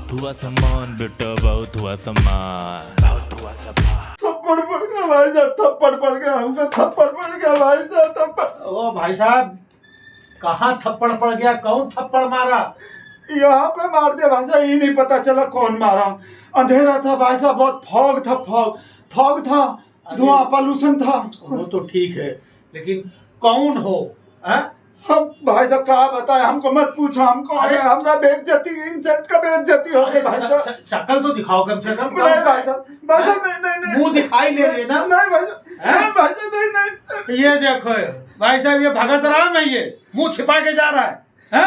बहुत हुआ सामान बेटा, बहुत हुआ सामान, बहुत हुआ सामान। थप्पड़ पड़ गया भाई साहब, थप्पड़ पड़ गया हमको, थप्पड़ पड़ गया भाई साहब, थप्पड़। ओ भाई साहब, कहाँ थप्पड़ पड़ गया? कौन थप्पड़ मारा? यहाँ पे मार दिया भाई साहब, ये नहीं पता चला कौन मारा। अंधेरा था भाई साहब, बहुत फॉग था, फॉग था, धुआं पॉल्यूशन था। वो तो ठीक है, लेकिन कौन हो? हम भाई साहब कहा बताए, हमको मत पूछो, हमको अरे हमरा बेइज्जती, इंसल्ट का बेइज्जती हो गई भाई साहब। शक्ल तो दिखाओ कम से कम। नहीं भाई साहब, नहीं मुंह दिखाई ले लेना। नहीं भाई साहब, नहीं भाई साहब, नहीं। ये देखो भाई साहब, ये भगत राम है, ये मुंह छिपा के जा रहा है?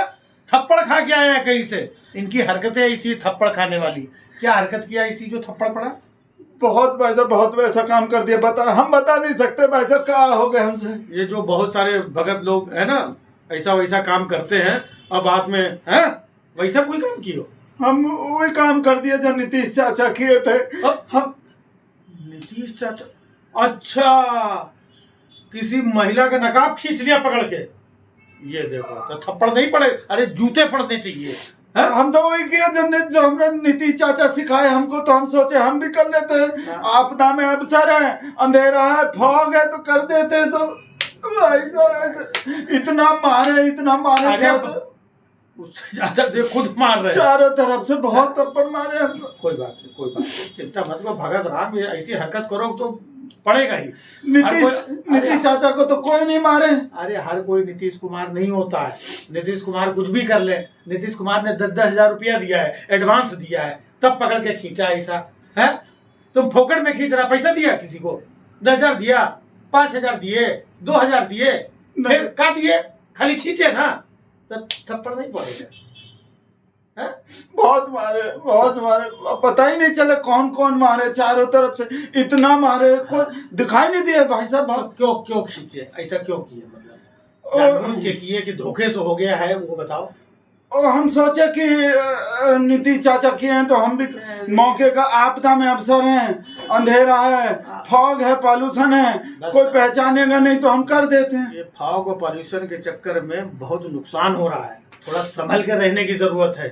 थप्पड़ खा के आया है कहीं से। इनकी हरकतें इसी थप्पड़ खाने वाली। क्या हरकत किया इसी जो थप्पड़ पड़ा? बहुत भाई साहब, बहुत वैसा काम कर दिया, हम बता नहीं सकते भाई साहब क्या हो गए हमसे। ये जो बहुत सारे भगत लोग है ना, ऐसा वैसा काम करते हैं और बाद में है वैसा कोई काम किया। हम वही काम कर दिया जो नीतीश चाचा किए थे। हम नीतीश चाचा? अच्छा, किसी महिला का नकाब खींच लिया पकड़ के। ये देखो, तो थप्पड़ नहीं पड़े, अरे जूते पड़ने चाहिए। हम तो वही किया जो हमरा नीतीश चाचा सिखाए हमको, तो हम सोचे हम भी कर लेते हैं। आपदा में अवसर है, अंधेरा है, फॉग है, तो कर देते हैं। तो भाई साहब इतना मारे उससे ज्यादा जो खुद मार रहे हैं चारों तरफ से, बहुत थप्पड़ मारे हमको। कोई बात नहीं, चिंता मत करो भगत राम, ये ऐसी हरकत करो तो पड़ेगा ही। नीतीश चाचा को तो कोई नहीं मारे। अरे हर कोई नीतीश कुमार नहीं होता है। नीतीश कुमार कुछ भी कर ले। नीतीश कुमार ने 10,000 रुपया दिया है, एडवांस दिया है, तब पकड़ के खींचा ऐसा है। तुम फोकट में खींच रहा, पैसा दिया किसी को? 10,000 दिया, 5,000 दिए, 2,000 दिए, फिर का दिए? खाली खींचे ना, तो थप्पड़ नहीं पड़ेगा। बहुत मारे, पता ही नहीं चले कौन कौन मारे, चारों तरफ से इतना मारे, कोई दिखाई नहीं दिया भाई साहब। क्यों खींचे? ऐसा क्यों किए? मतलब जानबूझ के किए कि धोखे से हो गया है, वो बताओ। और हम सोचे कि नीतीश चाचा किए हैं, तो हम भी मौके का, आपदा में अवसर हैं, अंधेरा है, फॉग है, पॉल्यूशन है, कोई पहचानेगा नहीं, तो हम कर देते हैं। ये फॉग और पॉल्यूशन के चक्कर में बहुत नुकसान हो रहा है, थोड़ा संभल के रहने की जरूरत है,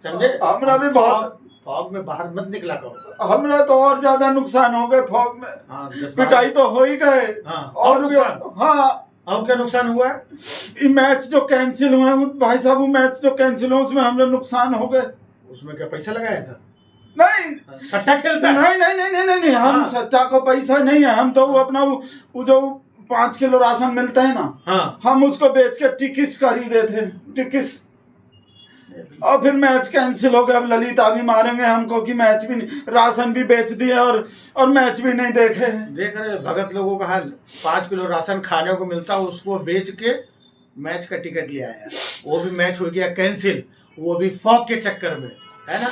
समझे? हमरा भी बहुत फॉग में बाहर मत निकला करो। हमरा तो और ज्यादा नुकसान हो गए फॉग में। पिटाई तो हो ही गए। और क्या नुकसान हुआ है? मैच जो कैंसिल हुए भाई साहब, वो मैच जो कैंसिल हुए उसमें हमने नुकसान हो गए। उसमें क्या पैसा लगाया था? नहीं, सट्टा खेलता? नहीं, हम सट्टा को पैसा नहीं है। हम तो वो अपना वो जो 5 किलो राशन मिलता है ना, हम उसको बेच के टिकट्स खरीदे थे, टिकट्स। और फिर मैच कैंसिल हो गया। अब ललिता भी मारेंगे हमको कि मैच भी नहीं, राशन भी बेच दिए और मैच भी नहीं देखे। देख रहे भगत लोगों का हाल। 5 किलो राशन खाने को मिलता, उसको बेच के मैच का टिकट ले आया, वो भी मैच हो गया कैंसिल, वो भी फॉग के चक्कर में, है ना?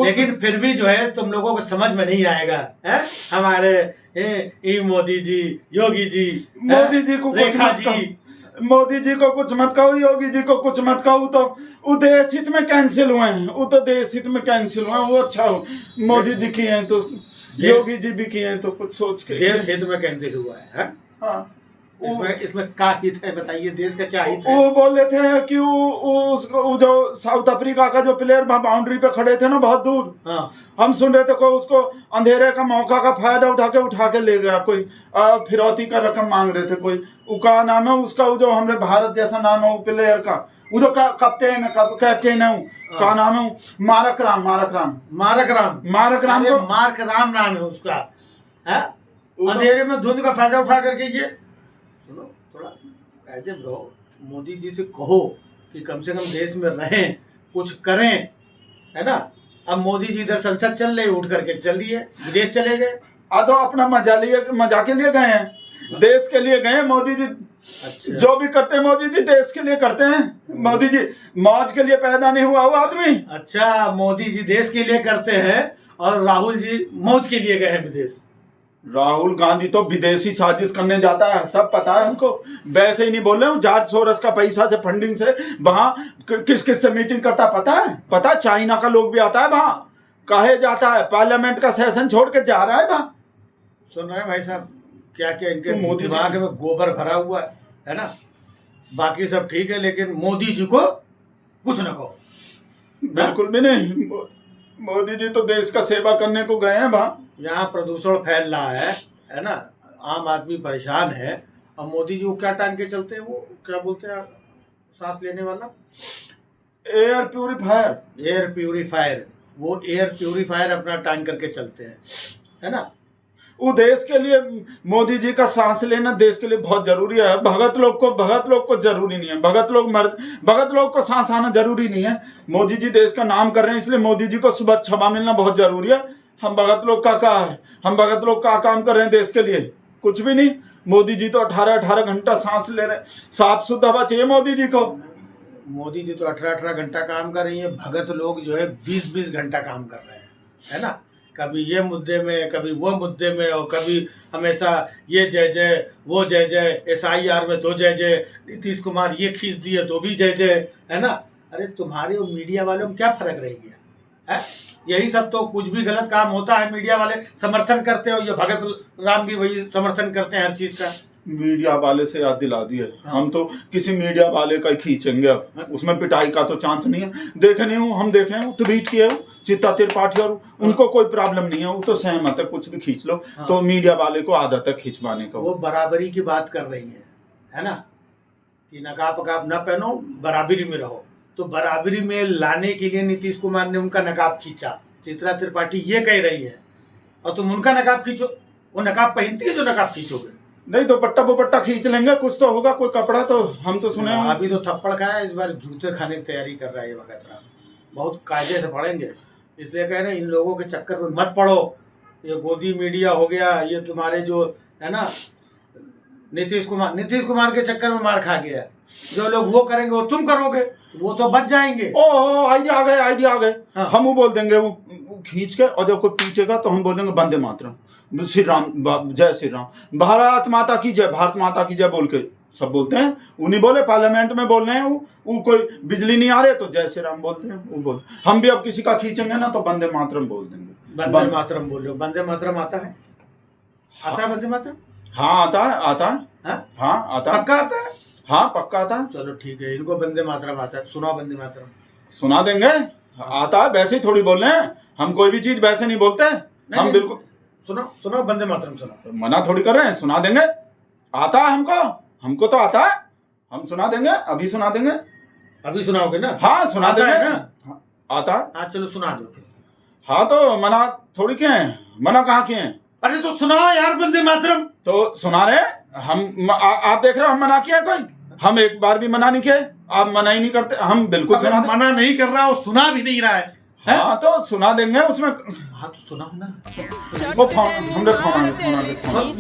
लेकिन फिर भी जो है तुम लोगों को समझ में नहीं आएगा, है? हमारे मोदी जी, योगी जी, मोदी जी को रेखा जी, मोदी जी को कुछ मत कहो, योगी जी को कुछ मत कहो। तो वो देश हित में कैंसिल हुए हैं, वो तो देश हित में कैंसिल हुए हैं। वो अच्छा हो, मोदी जी किए हैं तो योगी जी भी किए हैं, तो कुछ सोच के देश हित में कैंसिल हुआ है। हाँ, इसमें क्या हित है बताइए? देश का क्या हित है? वो बोल रहे थे कि वो जो साउथ अफ्रीका का जो प्लेयर बाउंड्री पे खड़े थे ना, बहुत दूर, हम सुन रहे थे कोई उसको अंधेरे का मौका का फायदा उठा के ले गया, कोई फिरौती का रकम मांग रहे थे। कोई उसका नाम है, उसका वो जो हमारे भारत जैसा नाम है वो प्लेयर का, वो जो कैप्टन है, क्या नाम है? मारक राम को मार्क राम नाम है उसका। अंधेरे में धुंध का फायदा उठा करके ये सुनो, थोड़ा कहते रहो। मोदी जी से कहो कि कम से कम देश में रहें, कुछ करें, है ना? अब मोदी जी इधर संसद चल रहे, उठ करके चल दिए, विदेश चले गए। तो अपना मजा के लिए गए हैं, देश के लिए गए हैं मोदी जी। अच्छा। जो भी करते हैं मोदी जी देश के लिए करते हैं। मोदी जी मौज के लिए पैदा नहीं हुआ आदमी। अच्छा, मोदी जी देश के लिए करते हैं और राहुल जी मौज के लिए गए हैं विदेश। राहुल गांधी तो विदेशी साजिश करने जाता है, सब पता है हमको। वैसे ही नहीं बोल रहे हूँ, जॉर्ज सोरस का पैसा से, फंडिंग से वहाँ किस से मीटिंग करता पता है? चाइना का लोग भी आता है वहाँ, कहे जाता है पार्लियामेंट का सेशन छोड़ के जा रहा है वहाँ। सुन रहे हैं भाई साहब, क्या क्या इनके दिमाग में गोबर भरा हुआ है ना? बाकी सब ठीक है, लेकिन मोदी जी को कुछ न कहो। बिल्कुल भी नहीं। मोदी जी तो देश का सेवा करने को गए हैं वहाँ। यहाँ प्रदूषण फैल रहा है ना, आम आदमी परेशान है, और मोदी जी को क्या टांग के चलते हैं, वो क्या बोलते हैं सांस लेने वाला, एयर प्यूरिफायर। एयर प्यूरिफायर, वो एयर प्यूरिफायर अपना टांग करके चलते हैं, है ना। वो देश के लिए, मोदी जी का सांस लेना देश के लिए बहुत जरूरी है। भगत लोग को जरूरी नहीं है, भगत लोग को सांस आना जरूरी नहीं है। मोदी जी देश का नाम कर रहे हैं, इसलिए मोदी जी को सुबह क्षमा मिलना बहुत जरूरी है। हम भगत लोग का क्या है, हम भगत लोग का काम कर रहे हैं देश के लिए, कुछ भी नहीं। मोदी जी तो 18 घंटा सांस ले रहे हैं, साफ शुद्ध हवा चाहिए मोदी जी को। मोदी जी तो 18 घंटा काम कर रही है, भगत लोग जो है 20 घंटा काम कर रहे हैं, है ना। कभी ये मुद्दे में, कभी वो मुद्दे में, और कभी हमेशा ये जय जय, वो जय जय, SIR में तो जय जय, नीतीश कुमार ये खींच दिए तो भी जय जय, है ना। अरे तुम्हारे और मीडिया वालों में क्या फर्क रह गया है? यही सब तो, कुछ भी गलत काम होता है मीडिया वाले समर्थन करते हो, ये भगत राम भी वही समर्थन करते हैं हर चीज का। मीडिया वाले से याद दिला दिए, हम तो किसी मीडिया वाले का ही खींचेंगे अब, उसमें पिटाई का तो चांस नहीं है। देखे नहीं हूँ, हम देख रहे हैं, ट्वीट किए चित्ता त्रिपाठी, और उनको कोई प्रॉब्लम नहीं है, वो तो सहमत है, कुछ भी खींच लो। तो मीडिया वाले को आदत है खींचवाने का। वो बराबरी की बात कर रही है ना, कि नकाब वकाब न पहनो, बराबरी में रहो। तो बराबरी में लाने के लिए नीतीश कुमार ने उनका नकाब खींचा, चित्रा त्रिपाठी ये कह रही है, और तुम उनका नकाब खींचो। वो नकाब पहनती है जो नकाब खींचोगे, नहीं तो दुपट्टा खींच लेंगे, कुछ तो होगा, कोई कपड़ा तो हम तो सुने। अभी तो थप्पड़ खाया, इस बार जूते खाने की तैयारी कर रहा है ये भगत राम, बहुत कायदे से पढ़ेंगे। इसलिए कह रहे हैं इन लोगों के चक्कर में मत पड़ो। ये गोदी मीडिया हो गया, ये तुम्हारे जो है ना नीतीश कुमार के चक्कर में मार खा गया। जो लोग वो करेंगे वो तुम करोगे, वो तो बच जाएंगे। ओ आइडिया आ गए। हाँ। हम वो बोल देंगे, वो खींच के, और जब कोई पीटेगा तो हम बोल देंगे वंदे मातरम, श्री राम, जय श्री राम, भारत माता की जय, भारत माता की जय बोल के सब बोलते हैं। उन्हीं बोले पार्लियामेंट में बोल रहे हैं, वो कोई बिजली नहीं आ रहे तो जय श्री राम बोलते हैं, वो बोल। हम भी अब किसी का खींचेंगे ना तो वंदे मातरम बोल देंगे। वंदे मातरम बोल रहे हो? वंदे मातरम आता है? आता है वंदे मातरम? हाँ आता है। हाँ आता है। पक्का आता है? हाँ पक्का आता है। चलो ठीक है, इनको वंदे मातरम आता है, सुनाओ वंदे मातरम। सुना देंगे, आता है, वैसे ही थोड़ी बोल रहे हैं हम, कोई भी चीज वैसे नहीं बोलते हम, बिल्कुल। सुनो वंदे मातरम सुनो। मना थोड़ी कर रहे हैं, सुना देंगे। आता है हमको तो आता है, हम सुना देंगे, अभी सुना देंगे। अभी सुनाओगे ना? हाँ सुना देंगे ना, आता है। हाँ चलो सुना दो फिर। हाँ तो मना थोड़ी किए हैं, मना कहाँ किए हैं? अरे तो सुनाओ यार वंदे मातरम। तो सुना रहे हम, आप देख रहे हो हम मना किया कोई? हम एक बार भी मना नहीं किए, आप मना ही नहीं करते, हम बिल्कुल सुना मना नहीं कर रहा, वो सुना भी नहीं रहा है। हाँ तो सुना देंगे उसमें। हाँ तो सुनाओ ना। वो फोन हमने फोन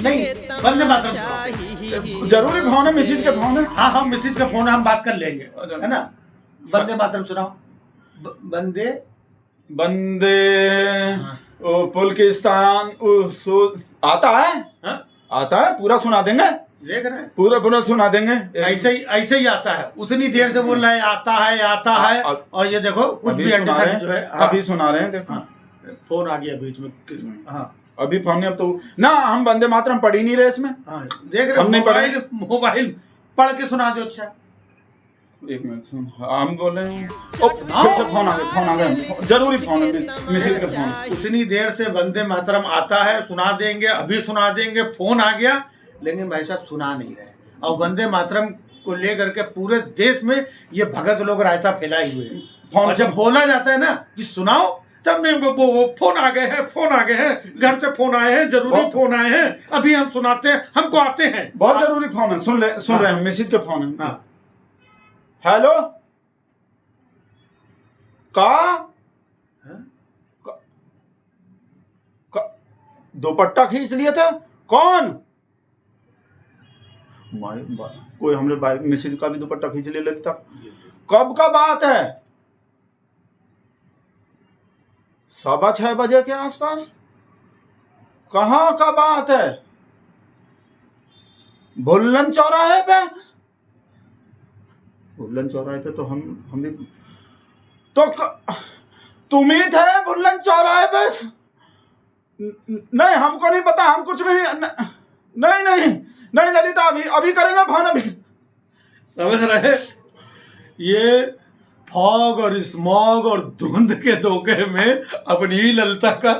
नहीं, वंदे मातरम जरूरी फोन है, मैसेज के फोन है। हाँ मैसेज का फोन है, हम बात कर लेंगे, है ना। वंदे मातरम सुनाओ। बंदे पुलकिस्तान आता है। हाँ? आता है, पूरा सुना देंगे, देख रहे हैं, पूरा सुना देंगे। ऐसे ही आता है, उतनी देर से बोल रहा है आता है, और ये देखो कुछ भी जो है। अभी सुना रहे हैं, देखो। फोन आ गया बीच में किसमें? हाँ अभी फोन अब तो ना, हम वंदे मातरम पढ़ ही नहीं रहे इसमें। देख रहे हो, मोबाइल पढ़ के सुना दो। अच्छा एक मिनट सुन, हम बोले फिर से फोन आ गया, जरूरी फोन है, मैसेज का फोन। उतनी देर से वंदे मातरम आता है, सुना देंगे, अभी सुना देंगे, फोन आ गया, लेकिन भाई साहब सुना नहीं रहे। और वंदे मातरम को लेकर के पूरे देश में ये भगत लोग रायता फैलाए हुए हैं। और जब बोला जाता है ना कि सुनाओ, तब नहीं वो फोन आ गए हैं, घर से फोन आए हैं, जरूरी फोन आए हैं, अभी हम सुनाते हैं, हमको आते हैं। बहुत जरूरी फोन है, सुन रहे हैं, मैसेज के फोन है। हाँ हेलो दुपट्टा खींच लिया था कौन? कोई हमने मैसेज का भी दुपट्टा खींच लिया ललिता। कब का बात है? 6:15 बजे के आसपास। कहाँ का बात है? भुल्लन चौराहे पे। भुल्लन चौराहे पे तो हम भी तो तुम ही थे भुल्लन चौराहे पे? नहीं हमको नहीं पता, हम कुछ भी नहीं ललिता, अभी करेंगे फोन। अभी समझ रहे, ये फॉग और स्मॉग और धुंध के धोखे में अपनी ही ललता का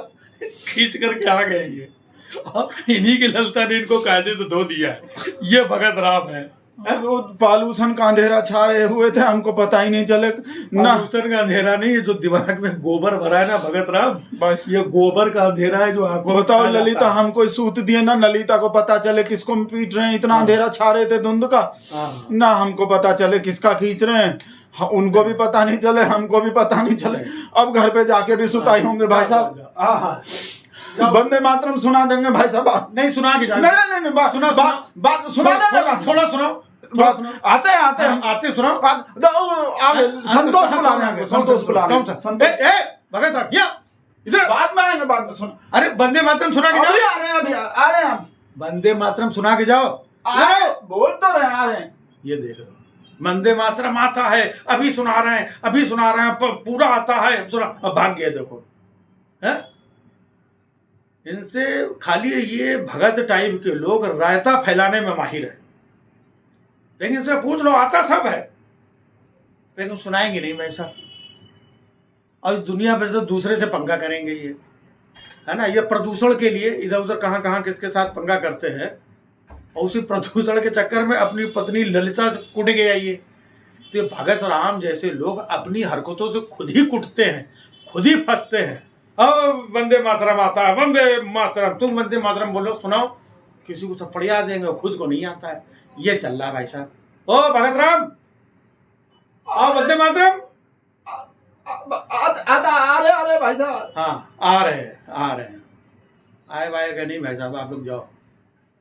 खींच करके आ गए ये। इन्हीं की ललता ने इनको कायदे से धो दिया है। ये भगत राम है। वो पॉल्यूशन का अंधेरा छाए हुए थे, हमको पता ही नहीं चले ना। पॉल्यूशन का अंधेरा नहीं, ये जो दिमाग में गोबर भरा है ना भगत राम, बस ये गोबर का अंधेरा है जो आंखों में बताओ छा जाता ललिता, है। हमको सूत दिए ना, ललिता को पता चले किसको पीट रहे हैं, इतना अंधेरा छा रहे थे धुंध का हाँ। ना, हमको पता चले किसका खींच रहे हैं, उनको भी पता नहीं चले, हमको भी पता नहीं चले। अब घर पे जाके भी सुताई होंगे भाई साहब। हाँ, वंदे मातरम सुना देंगे भाई साहब। नहीं सुना के नहीं नहीं नहीं, बात सुना, बात सुना देंगे, थोड़ा सुनाओ, थोड़ा सुनाओ। आते हैं आते हैं आते सुनाओ। संतोष बुला रहे हैं, संतोष बुला रहे हैं, संतोष भगत राम या इधर बाद में आएंगे, बाद में सुन। अरे वंदे मातरम सुना के अभी जाओ। आ रहे हैं, अभी आ रहे हैं हम। वंदे मातरम सुना के जाओ। अरे बोल तो रहे, आ रहे हैं। ये देख लो, वंदे मातरम आता है, अभी सुना रहे हैं, अभी सुना रहे हैं, पूरा आता है, सुना, अब भाग गए। देखो है, इनसे खाली ये भगत टाइप के लोग रायता फैलाने में माहिर है, लेकिन इनसे पूछ लो आता सब है, लेकिन सुनाएंगे नहीं भाई साहब। और दुनिया भर से दूसरे से पंगा करेंगे ये, है ना। ये प्रदूषण के लिए इधर उधर कहाँ कहाँ किसके साथ पंगा करते हैं, और उसी प्रदूषण के चक्कर में अपनी पत्नी ललिता से कुट गया ये। तो भगत राम जैसे लोग अपनी हरकतों से खुद ही कुटते हैं, खुद ही फंसते हैं। अब वंदे मातरम आता है, वंदे मातरम, तुम वंदे मातरम बोलो, सुनाओ, किसी को थप्पड़िया देंगे, खुद को नहीं आता है। ये चल रहा है भाई साहब। ओ भगत राम, आओ वंदे मातरम। आ रहे भाई साहब। हाँ आ रहे हैं, आए वाए का नहीं भाई साहब, आप लोग जाओ।